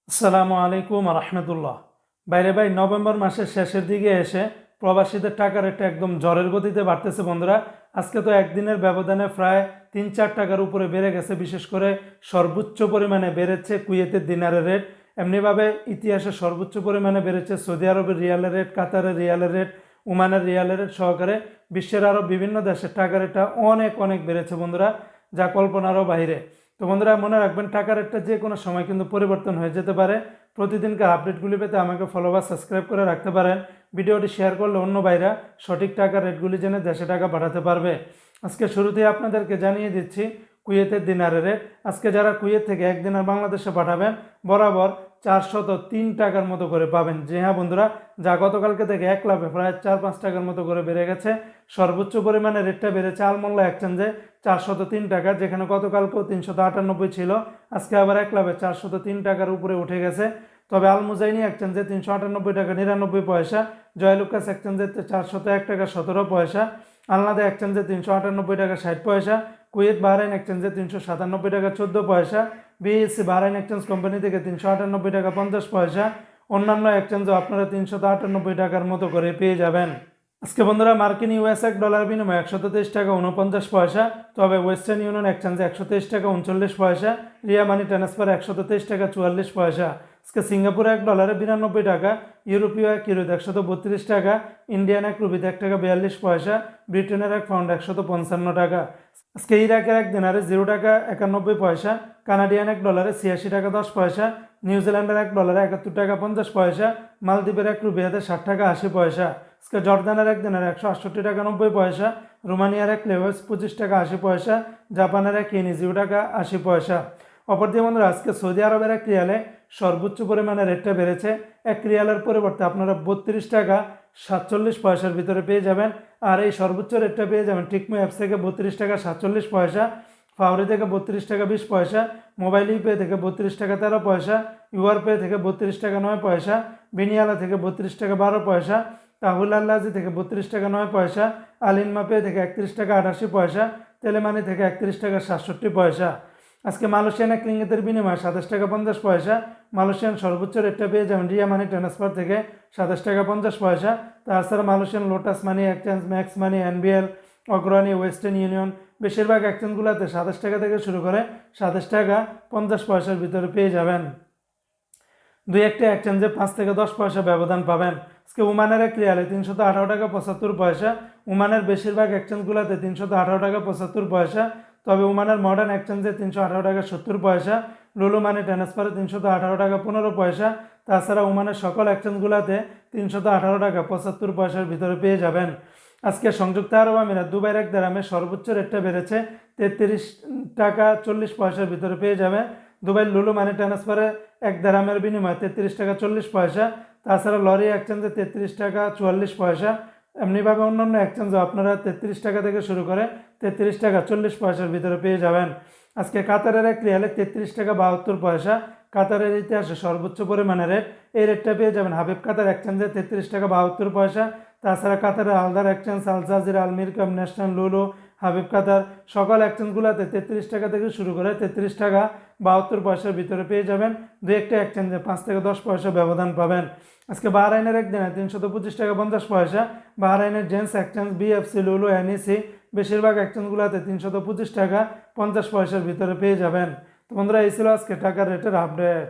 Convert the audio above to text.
আসসালামু আলাইকুম রহমতুল্লাহ। বাইরে ভাই, নভেম্বর মাসের শেষের দিকে এসে প্রবাসীদের টাকা রেটটা একদম ঝড়ের গতিতে বাড়তেছে বন্ধুরা। আজকে তো একদিনের ব্যবধানে প্রায় 3-4 টাকার উপরে বেড়ে গেছে। বিশেষ করে সর্বোচ্চ পরিমাণে বেড়েছে কুয়েতের দিনারের রেট। এমনিভাবে ইতিহাসে সর্বোচ্চ পরিমাণে বেড়েছে সৌদি আরবের রিয়ালের রেট, কাতারের রিয়ালের রেট, ওমানের রিয়ালের রেট সহকারে বিশ্বের আরও বিভিন্ন দেশের টাকা রেটটা অনেক অনেক বেড়েছে বন্ধুরা, যা কল্পনারও বাইরে। তো বন্ধুরা, মনে রাখবেন টাকা রেটটা যে কোনো সময় কিন্তু পরিবর্তন হয়ে যেতে পারে। প্রতিদিনকার আপডেটগুলি পেতে আমাকে ফলো বা সাবস্ক্রাইব করে রাখতে পারেন। ভিডিওটি শেয়ার করলে অন্য ভাইরা সঠিক টাকার রেটগুলি জেনে দেশে টাকা পাঠাতে পারবে। আজকে শুরুতেই আপনাদেরকে জানিয়ে দিচ্ছি কুয়েতের দিনারের রেট। আজকে যারা কুয়েত থেকে এক দিনার বাংলাদেশে পাঠাবেন বরাবর 403 টাকার মতো করে পাবেন। যে হ্যাঁ বন্ধুরা, যা গতকালকে থেকে এক লাফে প্রায় 4-5 টাকার মতো করে বেড়ে গেছে। সর্বোচ্চ পরিমাণে রেটটা বেড়েছে আলমোল্লা এক্সচেঞ্জে 403 টাকা, যেখানে গতকালকেও 398 ছিল। আজকে আবার এক লাফে 403 টাকার উপরে উঠে গেছে। তবে আল মুজাইনি এক্সচেঞ্জে 398 টাকা 99 পয়সা, জয়লুকাস এক্সচেঞ্জে 401 টাকা 17 পয়সা, আলনাদা এক্সচেঞ্জে 398 টাকা 60 পয়সা, কুয়েত বাহরাইন এক্সচেঞ্জে 397 টাকা 14 পয়সা, বিএসসি বাহরাইন এক্সচেঞ্জ কোম্পানি থেকে 398 টাকা 50 পয়সা। অন্যান্য এক্সচেঞ্জও আপনারা 398 টাকার মতো করে পেয়ে যাবেন। আজকে বন্ধুরা মার্কিন ইউএস এক ডলার বিনিময়ে 123 টাকা 49 পয়সা। তবে ওয়েস্টার্ন ইউনিয়ন এক্সচেঞ্জে 123 টাকা 39 পয়সা, রিয়া মানি ট্রান্সফার 123 টাকা 44 পয়সা। আজকে সিঙ্গাপুরে এক ডলারে 92 টাকা, ইউরোপীয় এক ইউরোতে 132 টাকা, ইন্ডিয়ান এক রুপিতে 1 টাকা 42 পয়সা, ব্রিটেনের এক পাউন্ড 155 টাকা। আজকে ইরাকের এক দিনারে 0 টাকা 91 পয়সা, কানাডিয়ান এক ডলারে 86 টাকা 10 পয়সা, নিউজিল্যান্ডের এক ডলারে 71 টাকা 50 পয়সা, মালদ্বীপের এক রুপিয়াতে 60 টাকা 80 পয়সা। আজকে জর্দানের এক দিনের 168 টাকা 90 পয়সা, রোমানিয়ার এক লেভেস 25 টাকা 80 পয়সা, জাপানের এক ইয়েনি 0 টাকা 80 পয়সা। অপরদিকে বন্ধুরা, আজকে সৌদি আরবের এক রিয়ালে সর্বোচ্চ পরিমাণে রেটটা বেড়েছে। এক রিয়ালের পরিবর্তে আপনারা 32 টাকা 47 পয়সার ভিতরে পেয়ে যাবেন। আর এই সর্বোচ্চ রেটটা পেয়ে যাবেন টিকমো অ্যাপস থেকে 32 টাকা 47 পয়সা, ফাউরি থেকে 32 টাকা 20 পয়সা, মোবাইল ইপে থেকে 32 টাকা 13 পয়সা, ইউআর পে থেকে 32 টাকা 9 পয়সা, বিনিয়ালা থেকে 32 টাকা 12 পয়সা, তাহুল আল্লাজি থেকে 32 টাকা 9 পয়সা, আলিনমা পে থেকে 31 টাকা 88 পয়সা, তেলেমানি থেকে 31 টাকা 67 পয়সা। আজকে মালয়েশিয়ান এক রিঙ্গিতের বিনিময়ে 27 টাকা 50 পয়সা। মালয়েশিয়ান সর্বোচ্চ রেটটা পেয়ে যাবেন রিয়া মানি ট্রান্সফার থেকে 27 টাকা 50 পয়সা। তাছাড়া Malaysian lotus money exchange, max money, NBL, Agrani, western union বেশিরভাগ এক্সচেঞ্জগুলোতে 27 টাকা থেকে শুরু করে 27 টাকা 50 পয়সার ভিতরে পেয়ে যাবেন। দুই একটা এক্সচেঞ্জে 5 থেকে 10 পয়সা ব্যবধান পাবেন। আজকে ওমানের এক রিয়ালে 318 টাকা 75 পয়সা, ওমানের বেশিরভাগ এক্সচেঞ্জগুলোতে 318 টাকা 75 পয়সা। তবে ওমানের মডার্ন এক্সচেঞ্জে 318 টাকা 70 পয়সা, লুলু মানি ট্রান্সফারে 318 টাকা 15 পয়সা। তাছাড়া ওমানের সকল এক্সচেঞ্জগুলোতে 318 টাকা 75 পয়সার ভিতরে পেয়ে যাবেন। আজকে সংযুক্ত আরব আমিরাত দুবাইয়ের এক দিরহামের সর্বোচ্চ রেটটা বেড়েছে 33 টাকা 40 পয়সার ভিতরে পেয়ে যাবে। দুবাই লুলু মানি ট্রান্সফারে এক দিরহামের বিনিময়ে 33 টাকা 40 পয়সা। তাছাড়া লরি এক্সচেঞ্জে 33 টাকা 44 পয়সা। এমনিভাবে অন্যান্য এক্সচেঞ্জও আপনারা 33 টাকা থেকে শুরু করে 33 টাকা 40 পয়সার ভিতরে পেয়ে যাবেন। আজকে কাতারের এক রিয়ালে 33 টাকা 72 পয়সা, কাতারের ইতিহাসে সর্বোচ্চ পরিমাণে রেট। এই রেটটা পেয়ে যাবেন হাবিব কাতার এক্সচেঞ্জে 33 টাকা 72 পয়সা। তাছাড়া কাতারের আলদার এক্সচেঞ্জ, আল জাজিরা, আল মিরকাম, ন্যাশনাল, লুলু, হাবিব কাতার সকল এক্সচেঞ্জগুলোতে 33 টাকা থেকে শুরু করে 33 টাকা 72 পয়সার ভিতরে পেয়ে যাবেন। দু একটা এক্সচেঞ্জে 5 থেকে 10 পয়সা ব্যবধান পাবেন। আজকে বাহরাইনের একদিনে 325 টাকা 50 পয়সা, বাহরাইনের জেন্টস এক্সচেঞ্জ, বিএফসি, লুলু, এনইসি বেশিরভাগ এক্সচেঞ্জগুলোতে 325 টাকা 50 পয়সার ভিতরে পেয়ে যাবেন। তো বন্ধুরা, এই ছিল আজকে টাকার রেটের আপডেট।